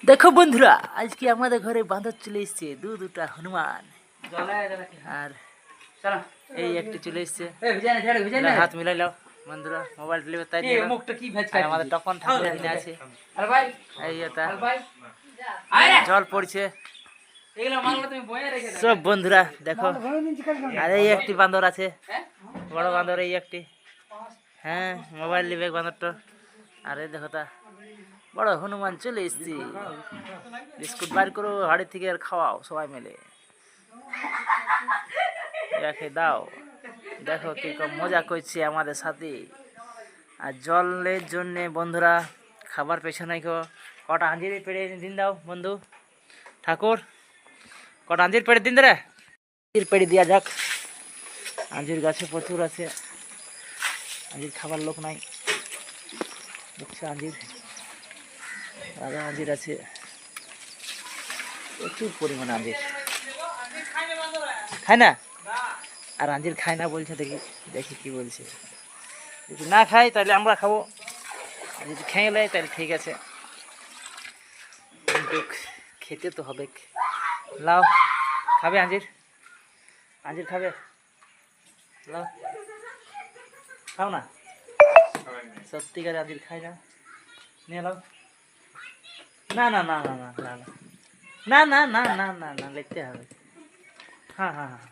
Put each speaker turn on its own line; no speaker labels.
দেখো বন্ধুরা, আজকে আমাদের ঘরে বাঁদর চলে এসছে, দুটা হনুমান। আর এই একটি চলে এসছে, হাত মিলাই লাও বন্ধুরা, মোবাইল টিভি তাই নিয়ে নাও। আর আমাদের তপন ঠাকুর এখানে আছে, এই এটা জল পড়ছে সব বন্ধুরা দেখো। আর এই একটি বান্দর আছে, বড় বান্দর, এই একটি, হ্যাঁ মোবাইল নিবে বান্দরটা। আর এই দেখো তা বড় হনুমান চলে এসছি। বিস্কুট বার করো হাড়ি থেকে আর খাওয়াও সবাই মিলে, রেখে দাও। দেখো কি মজা করছে আমাদের সাথে। আর জলের জন্যে বন্ধুরা খাবার পেছনে কটা আঞ্জির পেড়ে দিন দাও বন্ধু ঠাকুর, কটা আঞ্জির পেড়ে দিন রে, আঞ্জির পেড়ে দেওয়া যাক। আঞ্জির গাছে প্রচুর আছে, আঞ্জির খাবার লোক নাই, দেখছো আঞ্জির, রাজা আঞ্জির আছে প্রচুর পরিমাণে। আঞ্জির খায় না, আর আঞ্জির খায় না বলছে, দেখি দেখি কি বলছে। যদি না খাই তাহলে আমরা খাবো, আর যদি খেয়ে নেয় তাহলে ঠিক আছে, কিন্তু খেতে তো হবে। লাও, খাবে আঞ্জির? আঞ্জির খাবে? লাও, খাও না, সত্যিকারে আঞ্জির খাই না, নিয়ে লাও। না না না না না না না না না না না না লিখতে হবে। হ্যাঁ হ্যাঁ হ্যাঁ